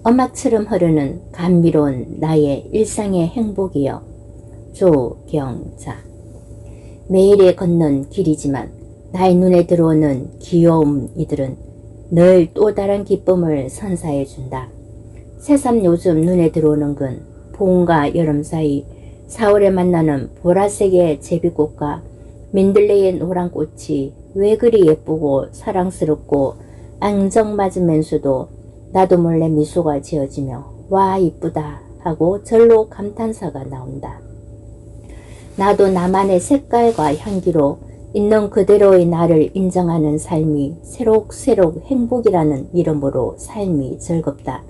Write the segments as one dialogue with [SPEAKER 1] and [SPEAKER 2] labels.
[SPEAKER 1] 음악처럼 흐르는 감미로운 나의 일상의 행복이여. 조경자. 매일에 걷는 길이지만 나의 눈에 들어오는 귀여움 이들은 늘 또 다른 기쁨을 선사해 준다. 새삼 요즘 눈에 들어오는 건 봄과 여름 사이 4월에 만나는 보라색의 제비꽃과 민들레의 노란 꽃이 왜 그리 예쁘고 사랑스럽고 앙정맞으면서도 나도 몰래 미소가 지어지며 와 이쁘다 하고 절로 감탄사가 나온다. 나도 나만의 색깔과 향기로 있는 그대로의 나를 인정하는 삶이 새록새록 행복이라는 이름으로 삶이 즐겁다.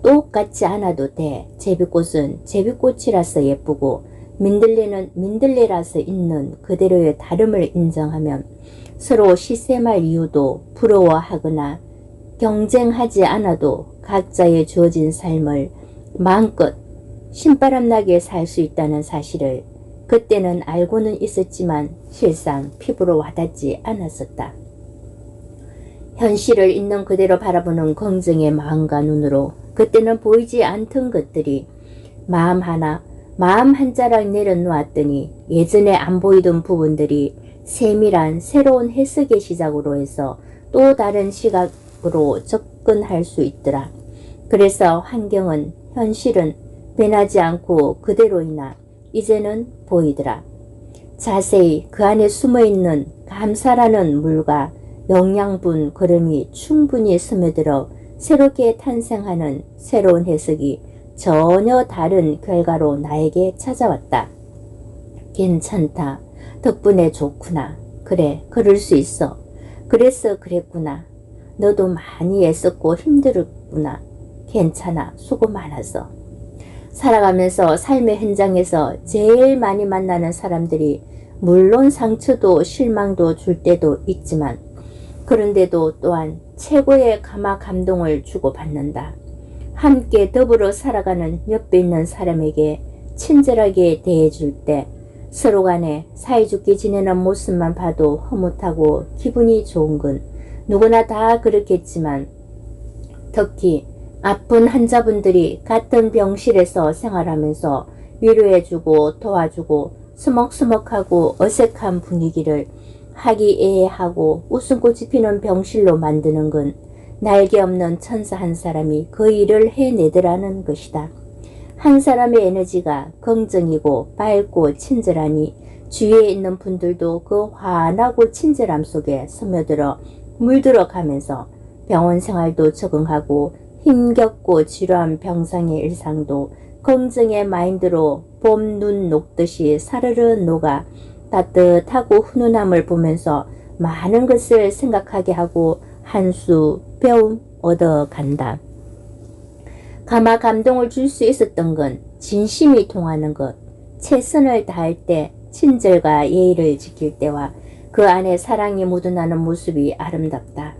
[SPEAKER 1] 똑같지 않아도 돼. 제비꽃은 제비꽃이라서 예쁘고 민들레는 민들레라서 있는 그대로의 다름을 인정하면 서로 시샘할 이유도 부러워하거나 경쟁하지 않아도 각자의 주어진 삶을 마음껏 신바람나게 살 수 있다는 사실을 그때는 알고는 있었지만 실상 피부로 와닿지 않았었다. 현실을 있는 그대로 바라보는 긍정의 마음과 눈으로 그때는 보이지 않던 것들이 마음 한 자락 내려놓았더니 예전에 안 보이던 부분들이 세밀한 새로운 해석의 시작으로 해서 또 다른 시각으로 접근할 수 있더라. 그래서 환경은 현실은 변하지 않고 그대로이나 이제는 보이더라. 자세히 그 안에 숨어있는 감사라는 물과 영양분 걸음이 충분히 스며들어 새롭게 탄생하는 새로운 해석이 전혀 다른 결과로 나에게 찾아왔다. 괜찮다. 덕분에 좋구나. 그래, 그럴 수 있어. 그래서 그랬구나. 너도 많이 애썼고 힘들었구나. 괜찮아. 수고 많았어. 살아가면서 삶의 현장에서 제일 많이 만나는 사람들이 물론 상처도 실망도 줄 때도 있지만 그런데도 또한 최고의 감동을 주고받는다. 함께 더불어 살아가는 옆에 있는 사람에게 친절하게 대해줄 때 서로 간에 사이좋게 지내는 모습만 봐도 흐뭇하고 기분이 좋은 건 누구나 다 그렇겠지만 특히 아픈 환자분들이 같은 병실에서 생활하면서 위로해주고 도와주고 서먹서먹하고 어색한 분위기를 화기애애하고 웃음꽃이 피는 병실로 만드는 건 날개 없는 천사 한 사람이 그 일을 해내더라는 것이다. 한 사람의 에너지가 긍정이고 밝고 친절하니 주위에 있는 분들도 그 환하고 친절함 속에 스며들어 물들어 가면서 병원 생활도 적응하고 힘겹고 지루한 병상의 일상도 긍정의 마인드로 봄 눈 녹듯이 사르르 녹아 따뜻하고 훈훈함을 보면서 많은 것을 생각하게 하고 한 수 배움 얻어간다. 감동을 줄 수 있었던 건 진심이 통하는 것, 최선을 다할 때 친절과 예의를 지킬 때와 그 안에 사랑이 묻어나는 모습이 아름답다.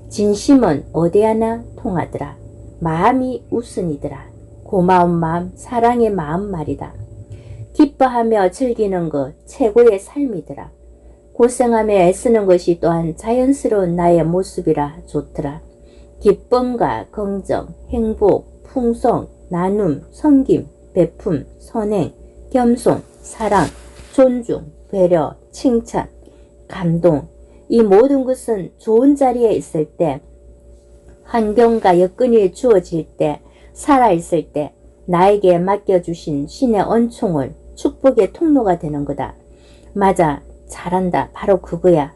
[SPEAKER 1] 진심은 어디 하나 통하더라. 마음이 우선이더라. 고마운 마음, 사랑의 마음 말이다. 기뻐하며 즐기는 것 최고의 삶이더라. 고생하며 애쓰는 것이 또한 자연스러운 나의 모습이라 좋더라. 기쁨과 긍정, 행복, 풍성, 나눔, 섬김, 베품, 선행, 겸손, 사랑, 존중, 배려, 칭찬, 감동 이 모든 것은 좋은 자리에 있을 때 환경과 여건이 주어질 때 살아있을 때 나에게 맡겨주신 신의恩寵을 축복의 통로가 되는 거다. 맞아. 잘한다. 바로 그거야.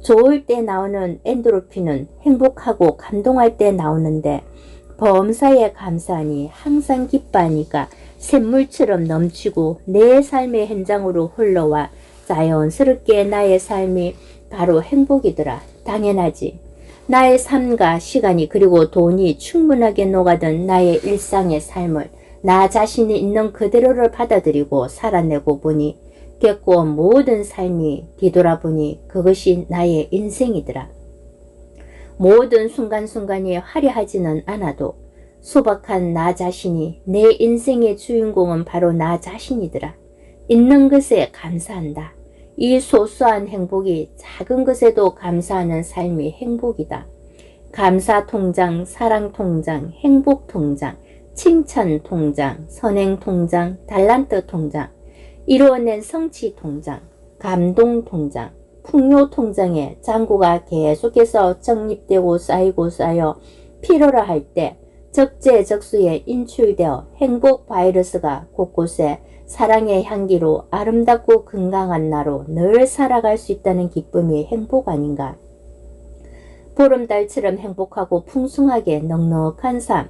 [SPEAKER 1] 좋을 때 나오는 엔도르핀은 행복하고 감동할 때 나오는데 범사에 감사하니 항상 기뻐하니까 샘물처럼 넘치고 내 삶의 현장으로 흘러와 자연스럽게 나의 삶이 바로 행복이더라. 당연하지. 나의 삶과 시간이 그리고 돈이 충분하게 녹아든 나의 일상의 삶을 나 자신이 있는 그대로를 받아들이고 살아내고 보니 겪어온 모든 삶이 뒤돌아보니 그것이 나의 인생이더라. 모든 순간순간이 화려하지는 않아도 소박한 나 자신이 내 인생의 주인공은 바로 나 자신이더라. 있는 것에 감사한다. 이 소소한 행복이 작은 것에도 감사하는 삶이 행복이다. 감사 통장, 사랑 통장, 행복 통장, 칭찬 통장, 선행 통장, 달란트 통장, 이루어낸 성취 통장, 감동 통장, 풍요 통장에 잔고가 계속해서 적립되고 쌓이고 쌓여 필요로 할 때 적재적소에 인출되어 행복 바이러스가 곳곳에 사랑의 향기로 아름답고 건강한 나로 늘 살아갈 수 있다는 기쁨이 행복 아닌가. 보름달처럼 행복하고 풍성하게 넉넉한 삶,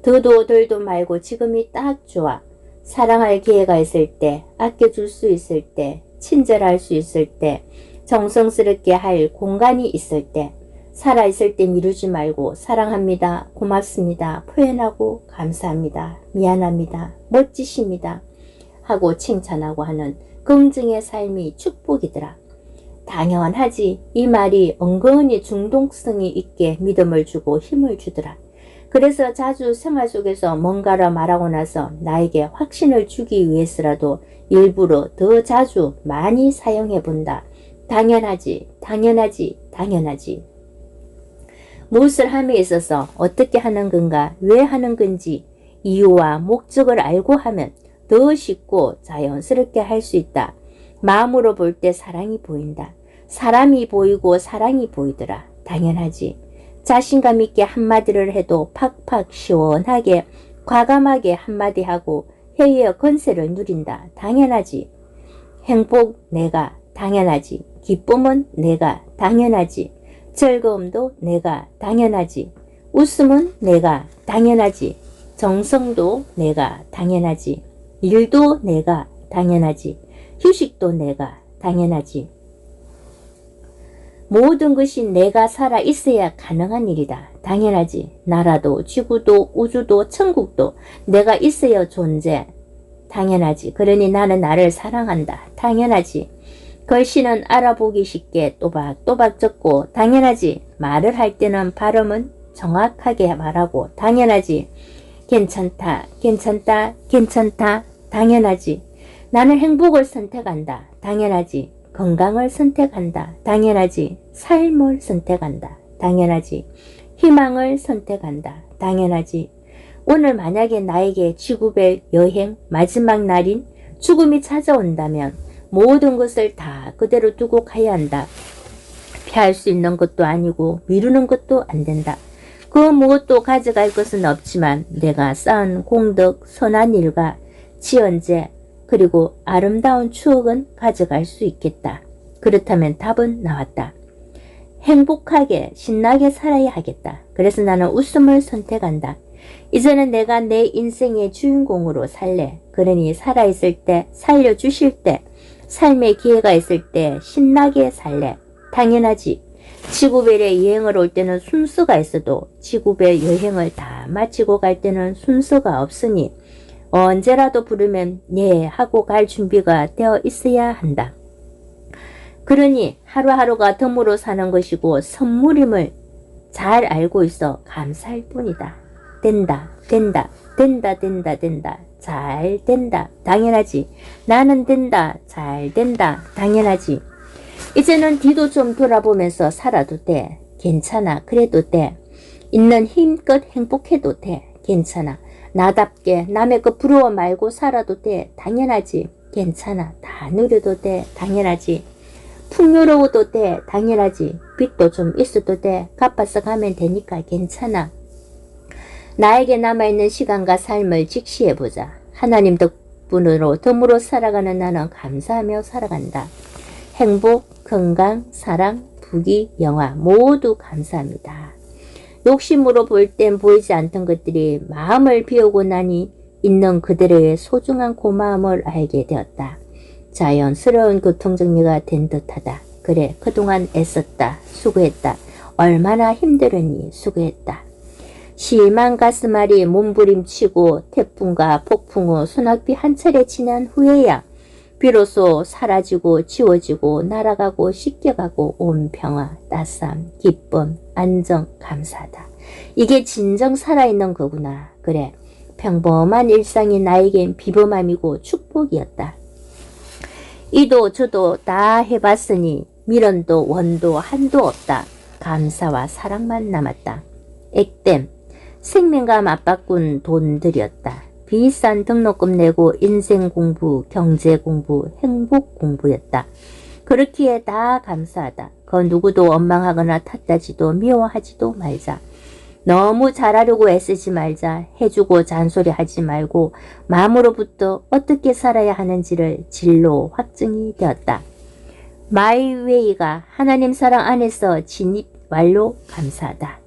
[SPEAKER 1] 더도 덜도 말고 지금이 딱 좋아. 사랑할 기회가 있을 때, 아껴줄 수 있을 때, 친절할 수 있을 때, 정성스럽게 할 공간이 있을 때, 살아있을 때 미루지 말고 사랑합니다, 고맙습니다, 표현하고 감사합니다, 미안합니다, 멋지십니다 하고 칭찬하고 하는 긍정의 삶이 축복이더라. 당연하지. 이 말이 은근히 중독성이 있게 믿음을 주고 힘을 주더라. 그래서 자주 생활 속에서 뭔가를 말하고 나서 나에게 확신을 주기 위해서라도 일부러 더 자주 많이 사용해 본다. 당연하지, 당연하지, 당연하지. 무엇을 함에 있어서 어떻게 하는 건가, 왜 하는 건지 이유와 목적을 알고 하면 더 쉽고 자연스럽게 할 수 있다. 마음으로 볼 때 사랑이 보인다. 사람이 보이고 사랑이 보이더라. 당연하지. 자신감 있게 한마디를 해도 팍팍 시원하게 과감하게 한마디 하고 회의의 건세를 누린다. 당연하지. 행복 내가 당연하지. 기쁨은 내가 당연하지. 즐거움도 내가 당연하지. 웃음은 내가 당연하지. 정성도 내가 당연하지. 일도 내가 당연하지. 휴식도 내가 당연하지. 모든 것이 내가 살아 있어야 가능한 일이다. 당연하지. 나라도 지구도 우주도 천국도 내가 있어야 존재. 당연하지. 그러니 나는 나를 사랑한다. 당연하지. 글씨는 알아보기 쉽게 또박또박 적고 당연하지. 말을 할 때는 발음은 정확하게 말하고 당연하지. 괜찮다, 괜찮다, 괜찮다, 당연하지. 나는 행복을 선택한다. 당연하지. 건강을 선택한다. 당연하지. 삶을 선택한다. 당연하지. 희망을 선택한다. 당연하지. 오늘 만약에 나에게 지구별 여행 마지막 날인 죽음이 찾아온다면 모든 것을 다 그대로 두고 가야 한다. 피할 수 있는 것도 아니고 미루는 것도 안 된다. 그 무엇도 가져갈 것은 없지만 내가 쌓은 공덕, 선한 일과 지연제, 그리고 아름다운 추억은 가져갈 수 있겠다. 그렇다면 답은 나왔다. 행복하게 신나게 살아야 하겠다. 그래서 나는 웃음을 선택한다. 이제는 내가 내 인생의 주인공으로 살래. 그러니 살아있을 때, 살려주실 때, 삶의 기회가 있을 때 신나게 살래. 당연하지. 지구별에 여행을 올 때는 순서가 있어도 지구별 여행을 다 마치고 갈 때는 순서가 없으니 언제라도 부르면 네 하고 갈 준비가 되어 있어야 한다. 그러니 하루하루가 덤으로 사는 것이고 선물임을 잘 알고 있어 감사할 뿐이다. 된다, 된다, 된다, 된다, 된다, 잘 된다, 당연하지. 나는 된다, 잘 된다, 당연하지. 이제는 뒤도 좀 돌아보면서 살아도 돼. 괜찮아, 그래도 돼. 있는 힘껏 행복해도 돼. 괜찮아. 나답게 남의 거 부러워 말고 살아도 돼. 당연하지. 괜찮아. 다 누려도 돼. 당연하지. 풍요로워도 돼. 당연하지. 빚도 좀 있어도 돼. 갚아서 가면 되니까 괜찮아. 나에게 남아있는 시간과 삶을 직시해보자. 하나님 덕분으로 덤으로 살아가는 나는 감사하며 살아간다. 행복, 건강, 사랑, 부귀, 영화 모두 감사합니다. 욕심으로 볼 땐 보이지 않던 것들이 마음을 비우고 나니 있는 그대로의 소중한 고마움을 알게 되었다. 자연스러운 교통정리가 된 듯하다. 그래, 그동안 애썼다. 수고했다. 얼마나 힘들었니? 수고했다. 심한 가슴앓이 몸부림치고 태풍과 폭풍 후 소낙비 한 차례 지난 후에야 비로소 사라지고 지워지고 날아가고 씻겨가고 온 평화, 따스함, 기쁨, 안정, 감사하다. 이게 진정 살아있는 거구나. 그래, 평범한 일상이 나에겐 비범함이고 축복이었다. 이도 저도 다 해봤으니 미련도 원도 한도 없다. 감사와 사랑만 남았다. 액땜, 생명과 맞바꾼 돈 들였다. 비싼 등록금 내고 인생 공부, 경제 공부, 행복 공부였다. 그렇기에 다 감사하다. 그 누구도 원망하거나 탓하지도 미워하지도 말자. 너무 잘하려고 애쓰지 말자. 해주고 잔소리하지 말고 마음으로부터 어떻게 살아야 하는지를 진로 확증이 되었다. 마이웨이가 하나님 사랑 안에서 진입 완료. 감사하다.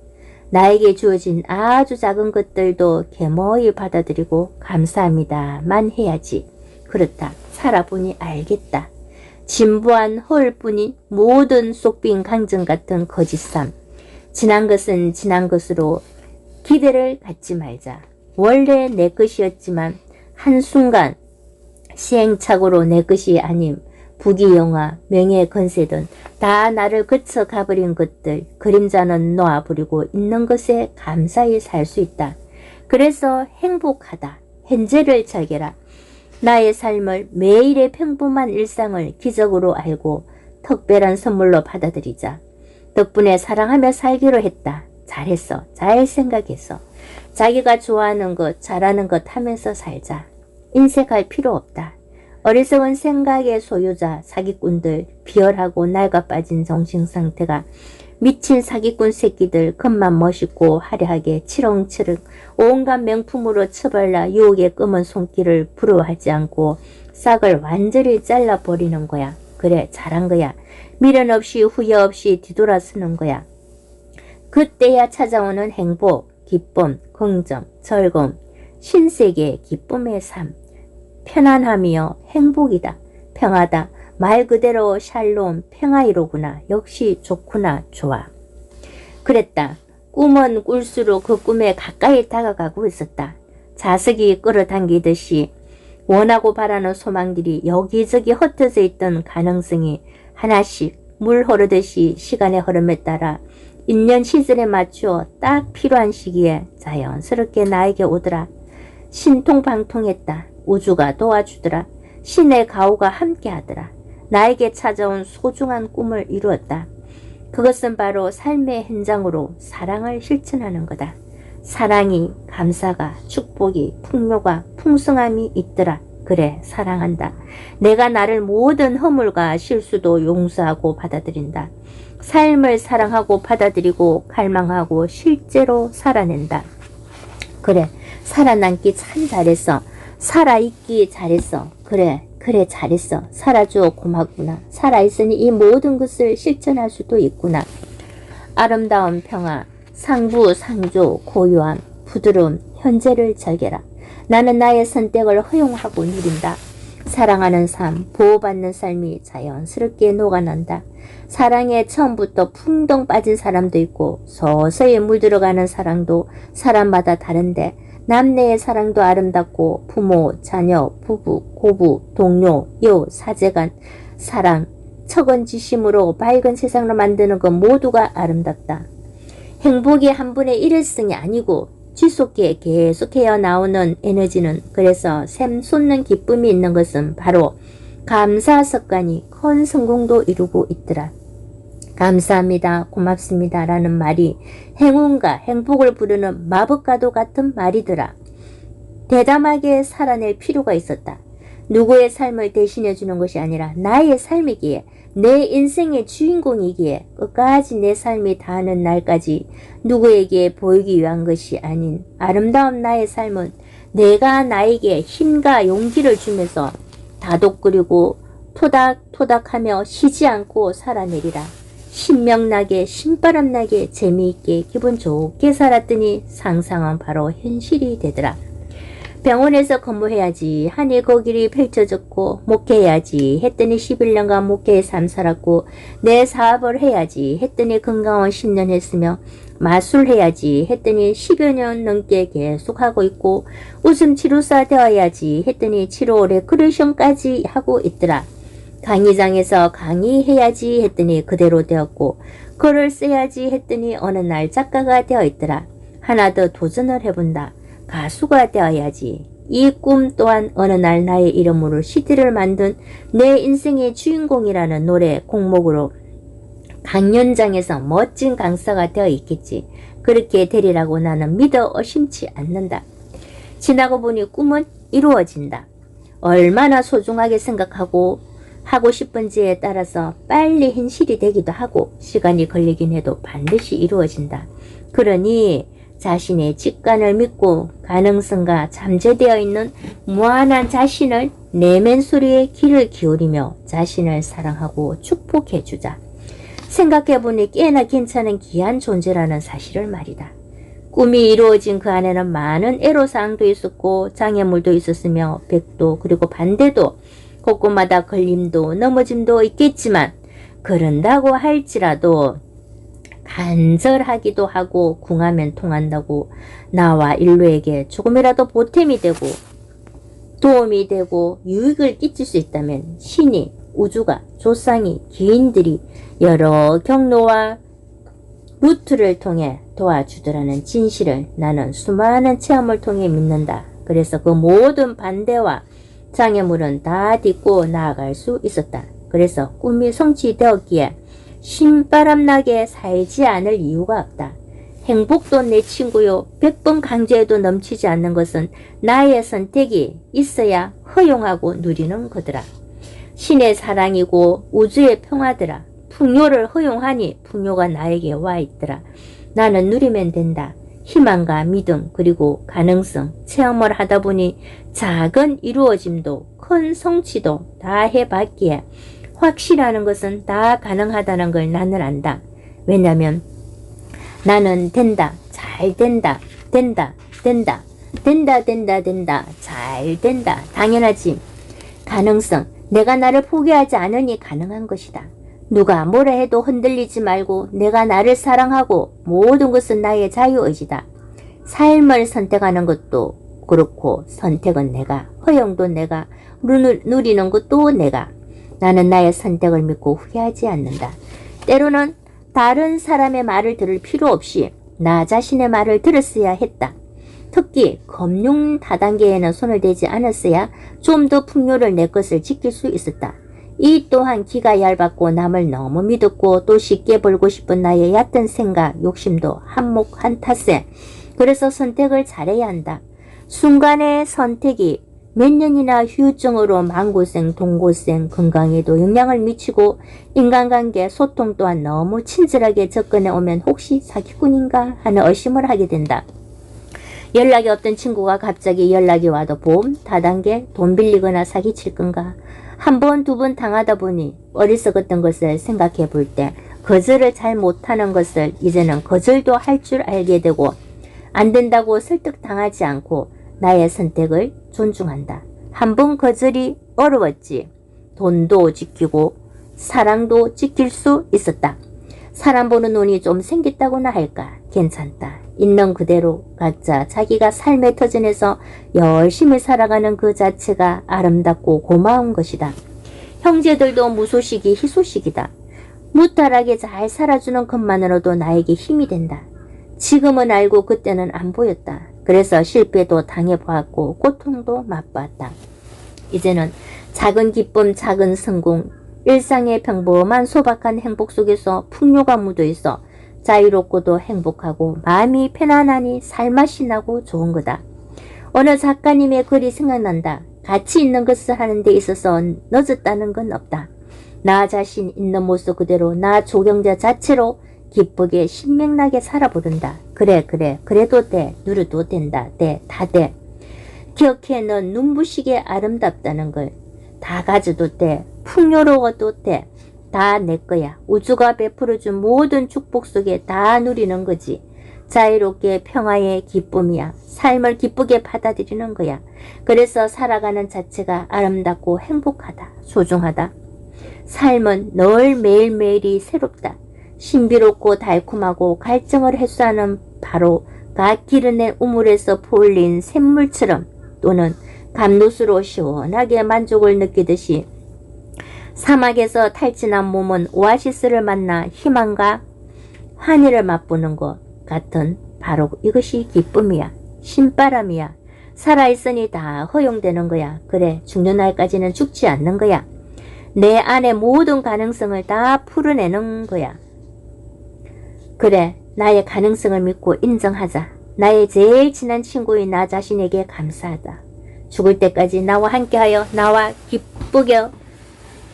[SPEAKER 1] 나에게 주어진 아주 작은 것들도 개모이 받아들이고 감사합니다만 해야지. 그렇다. 살아보니 알겠다. 진부한 허울뿐인 모든 속빈 강정 같은 거짓삼. 지난 것은 지난 것으로 기대를 갖지 말자. 원래 내 것이었지만 한순간 시행착오로 내 것이 아님 부귀영화, 명예, 건세 등 다 나를 거쳐 가버린 것들, 그림자는 놓아버리고 있는 것에 감사히 살 수 있다. 그래서 행복하다. 현재를 즐겨라. 나의 삶을 매일의 평범한 일상을 기적으로 알고 특별한 선물로 받아들이자. 덕분에 사랑하며 살기로 했다. 잘했어. 잘 생각했어. 자기가 좋아하는 것, 잘하는 것 하면서 살자. 인색할 필요 없다. 어리석은 생각의 소유자, 사기꾼들, 비열하고 낡아 빠진 정신상태가 미친 사기꾼 새끼들, 겉만 멋있고 화려하게 치렁치렁 온갖 명품으로 처발라 유혹의 검은 손길을 부러워하지 않고 싹을 완전히 잘라버리는 거야. 그래, 잘한 거야. 미련 없이 후회 없이 뒤돌아서는 거야. 그때야 찾아오는 행복, 기쁨, 긍정, 즐거움, 신세계 기쁨의 삶. 편안함이여 행복이다. 평하다. 말 그대로 샬롬 평화이로구나. 역시 좋구나. 좋아. 그랬다. 꿈은 꿀수록 그 꿈에 가까이 다가가고 있었다. 자석이 끌어당기듯이 원하고 바라는 소망들이 여기저기 흩어져 있던 가능성이 하나씩 물 흐르듯이 시간의 흐름에 따라 인연 시즌에 맞추어 딱 필요한 시기에 자연스럽게 나에게 오더라. 신통방통했다. 우주가 도와주더라. 신의 가호가 함께하더라. 나에게 찾아온 소중한 꿈을 이루었다. 그것은 바로 삶의 현장으로 사랑을 실천하는 거다. 사랑이, 감사가, 축복이, 풍요가, 풍성함이 있더라. 그래, 사랑한다. 내가 나를 모든 허물과 실수도 용서하고 받아들인다. 삶을 사랑하고 받아들이고 갈망하고 실제로 살아낸다. 그래, 살아남기 참 잘했어. 살아있기 잘했어. 그래 잘했어. 살아줘 고맙구나. 살아있으니 이 모든 것을 실천할 수도 있구나. 아름다운 평화, 상부, 상조, 고요함, 부드러움, 현재를 즐겨라. 나는 나의 선택을 허용하고 누린다. 사랑하는 삶, 보호받는 삶이 자연스럽게 녹아난다. 사랑에 처음부터 풍덩 빠진 사람도 있고 서서히 물들어가는 사랑도 사람마다 다른데 남녀의 사랑도 아름답고 부모, 자녀, 부부, 고부, 동료, 여, 사제간 사랑, 척언지심으로 밝은 세상을 만드는 것 모두가 아름답다. 행복이 한 분의 일회성이 아니고 지속해 계속해야 나오는 에너지는 그래서 샘솟는 기쁨이 있는 것은 바로 감사 습관이 큰 성공도 이루고 있더라. 감사합니다. 고맙습니다. 라는 말이 행운과 행복을 부르는 마법과도 같은 말이더라. 대담하게 살아낼 필요가 있었다. 누구의 삶을 대신해 주는 것이 아니라 나의 삶이기에 내 인생의 주인공이기에 끝까지 내 삶이 다하는 날까지 누구에게 보이기 위한 것이 아닌 아름다운 나의 삶은 내가 나에게 힘과 용기를 주면서 다독거리고 토닥토닥하며 쉬지 않고 살아내리라. 신명나게 신바람나게 재미있게 기분 좋게 살았더니 상상은 바로 현실이 되더라. 병원에서 근무해야지 하니 그 길이 펼쳐졌고 목회해야지 했더니 11년간 목회의 삶 살았고 내 사업을 해야지 했더니 건강원 10년 했으며 마술해야지 했더니 10여 년 넘게 계속하고 있고 웃음치료사 되어야지 했더니 치료 레크레이션까지 하고 있더라. 강의장에서 강의해야지 했더니 그대로 되었고 글을 써야지 했더니 어느 날 작가가 되어 있더라. 하나 더 도전을 해본다. 가수가 되어야지. 이 꿈 또한 어느 날 나의 이름으로 CD를 만든 내 인생의 주인공이라는 노래 곡목으로 강연장에서 멋진 강사가 되어 있겠지. 그렇게 되리라고 나는 믿어 의심치 않는다. 지나고 보니 꿈은 이루어진다. 얼마나 소중하게 생각하고 하고 싶은지에 따라서 빨리 현실이 되기도 하고 시간이 걸리긴 해도 반드시 이루어진다. 그러니 자신의 직관을 믿고 가능성과 잠재되어 있는 무한한 자신을 내면 소리에 귀를 기울이며 자신을 사랑하고 축복해주자. 생각해보니 꽤나 괜찮은 귀한 존재라는 사실을 말이다. 꿈이 이루어진 그 안에는 많은 애로사항도 있었고 장애물도 있었으며 백도 그리고 반대도 곳곳마다 걸림도 넘어짐도 있겠지만 그런다고 할지라도 간절하기도 하고 궁하면 통한다고 나와 인류에게 조금이라도 보탬이 되고 도움이 되고 유익을 끼칠 수 있다면 신이, 우주가, 조상이, 귀인들이 여러 경로와 루트를 통해 도와주더라는 진실을 나는 수많은 체험을 통해 믿는다. 그래서 그 모든 반대와 장애물은 다 딛고 나아갈 수 있었다. 그래서 꿈이 성취되었기에 신바람나게 살지 않을 이유가 없다. 행복도 내 친구요. 100번 강조해도 넘치지 않는 것은 나의 선택이 있어야 허용하고 누리는 거더라. 신의 사랑이고 우주의 평화더라. 풍요를 허용하니 풍요가 나에게 와 있더라. 나는 누리면 된다. 희망과 믿음 그리고 가능성 체험을 하다 보니 작은 이루어짐도 큰 성취도 다 해봤기에 확실하는 것은 다 가능하다는 걸 나는 안다. 왜냐면 나는 된다, 잘 된다, 된다, 된다, 된다, 된다, 된다, 잘 된다. 당연하지. 가능성, 내가 나를 포기하지 않으니 가능한 것이다. 누가 뭐라 해도 흔들리지 말고 내가 나를 사랑하고 모든 것은 나의 자유의지다. 삶을 선택하는 것도 그렇고 선택은 내가, 허용도 내가, 누리는 것도 내가. 나는 나의 선택을 믿고 후회하지 않는다. 때로는 다른 사람의 말을 들을 필요 없이 나 자신의 말을 들었어야 했다. 특히 금융 다단계에는 손을 대지 않았어야 좀 더 풍요를 내 것을 지킬 수 있었다. 이 또한 기가 얇았고 남을 너무 믿었고 또 쉽게 벌고 싶은 나의 얕은 생각, 욕심도 한몫 한 탓에 그래서 선택을 잘해야 한다. 순간의 선택이 몇 년이나 후유증으로 마음고생, 돈고생, 건강에도 영향을 미치고 인간관계, 소통 또한 너무 친절하게 접근해 오면 혹시 사기꾼인가 하는 의심을 하게 된다. 연락이 없던 친구가 갑자기 연락이 와도 보험, 다단계, 돈 빌리거나 사기칠 건가? 한 번, 두 번 당하다 보니 어리석었던 것을 생각해 볼 때 거절을 잘 못하는 것을 이제는 거절도 할 줄 알게 되고 안 된다고 설득당하지 않고 나의 선택을 존중한다. 한 번 거절이 어려웠지. 돈도 지키고 사랑도 지킬 수 있었다. 사람 보는 눈이 좀 생겼다고나 할까? 괜찮다. 있는 그대로 각자 자기가 삶의 터전에서 열심히 살아가는 그 자체가 아름답고 고마운 것이다. 형제들도 무소식이 희소식이다. 무탈하게 잘 살아주는 것만으로도 나에게 힘이 된다. 지금은 알고 그때는 안 보였다. 그래서 실패도 당해보았고 고통도 맛보았다. 이제는 작은 기쁨, 작은 성공, 일상의 평범한 소박한 행복 속에서 풍요가 묻어있어 자유롭고도 행복하고 마음이 편안하니 살맛이 나고 좋은 거다. 어느 작가님의 글이 생각난다. 가치 있는 것을 하는 데 있어서 늦었다는 건 없다. 나 자신 있는 모습 그대로 나 조경자 자체로 기쁘게 신명나게 살아보른다. 그래 그래도 돼. 누려도 된다. 돼. 다 돼. 기억해 넌 눈부시게 아름답다는 걸. 다 가져도 돼. 풍요로워도 돼. 다 내 거야. 우주가 베풀어준 모든 축복 속에 다 누리는 거지. 자유롭게 평화의 기쁨이야. 삶을 기쁘게 받아들이는 거야. 그래서 살아가는 자체가 아름답고 행복하다. 소중하다. 삶은 늘 매일매일이 새롭다. 신비롭고 달콤하고 갈증을 해소하는 바로 갓 기른의 우물에서 풀린 샘물처럼 또는 감롯으로 시원하게 만족을 느끼듯이 사막에서 탈진한 몸은 오아시스를 만나 희망과 환희를 맛보는 것 같은 바로 이것이 기쁨이야. 신바람이야. 살아있으니 다 허용되는 거야. 그래 죽는 날까지는 죽지 않는 거야. 내 안의 모든 가능성을 다 풀어내는 거야. 그래, 나의 가능성을 믿고 인정하자. 나의 제일 친한 친구인 나 자신에게 감사하다. 죽을 때까지 나와 함께하여 나와 기쁘게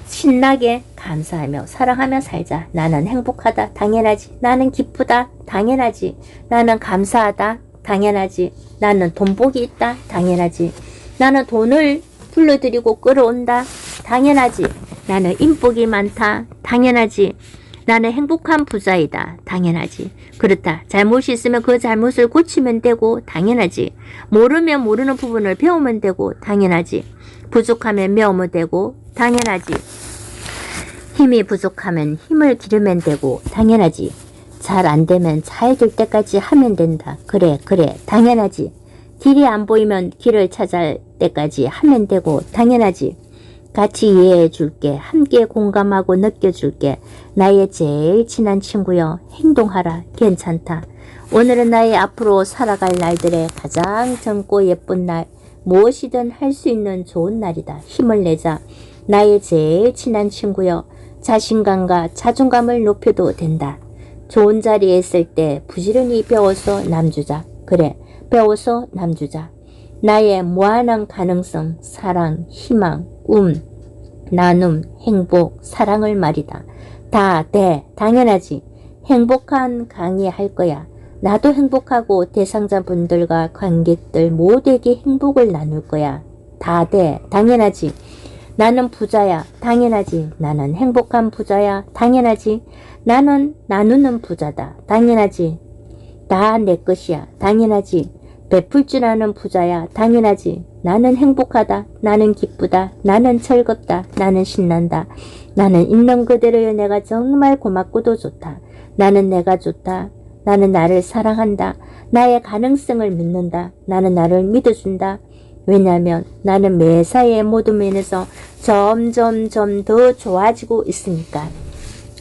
[SPEAKER 1] 신나게 감사하며 사랑하며 살자. 나는 행복하다. 당연하지. 나는 기쁘다. 당연하지. 나는 감사하다. 당연하지. 나는 돈복이 있다. 당연하지. 나는 돈을 불러들이고 끌어온다. 당연하지. 나는 인복이 많다. 당연하지. 나는 행복한 부자이다. 당연하지. 그렇다. 잘못이 있으면 그 잘못을 고치면 되고 당연하지. 모르면 모르는 부분을 배우면 되고 당연하지. 부족하면 배우면 되고 당연하지. 힘이 부족하면 힘을 기르면 되고 당연하지. 잘 안되면 잘 될 때까지 하면 된다. 그래 당연하지. 길이 안 보이면 길을 찾을 때까지 하면 되고 당연하지. 같이 이해해 줄게. 함께 공감하고 느껴줄게. 나의 제일 친한 친구여, 행동하라. 괜찮다. 오늘은 나의 앞으로 살아갈 날들의 가장 젊고 예쁜 날, 무엇이든 할 수 있는 좋은 날이다. 힘을 내자. 나의 제일 친한 친구여, 자신감과 자존감을 높여도 된다. 좋은 자리에 있을 때 부지런히 배워서 남주자. 그래, 배워서 남주자. 나의 무한한 가능성, 사랑, 희망, 나눔, 행복, 사랑을 말이다. 다 돼. 당연하지. 행복한 강의 할 거야. 나도 행복하고 대상자분들과 관객들 모두에게 행복을 나눌 거야. 다 돼. 당연하지. 나는 부자야. 당연하지. 나는 행복한 부자야. 당연하지. 나는 나누는 부자다. 당연하지. 다 내 것이야. 당연하지. 베풀 줄 아는 부자야. 당연하지. 나는 행복하다. 나는 기쁘다. 나는 즐겁다. 나는 신난다. 나는 있는 그대로의 내가 정말 고맙고도 좋다. 나는 내가 좋다. 나는 나를 사랑한다. 나의 가능성을 믿는다. 나는 나를 믿어준다. 왜냐하면 나는 매사의 모든 면에서 점점점 더 좋아지고 있으니까.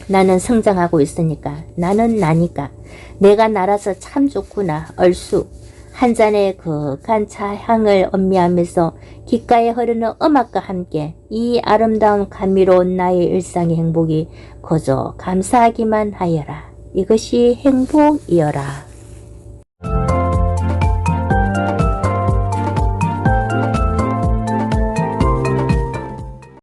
[SPEAKER 1] 나는 성장하고 있으니까. 나는 나니까. 내가 나라서 참 좋구나. 얼쑤. 한 잔의 거룩한 차향을 음미하면서 귓가에 흐르는 음악과 함께 이 아름다운 감미로운 나의 일상의 행복이 거저 감사하기만 하여라. 이것이 행복이여라.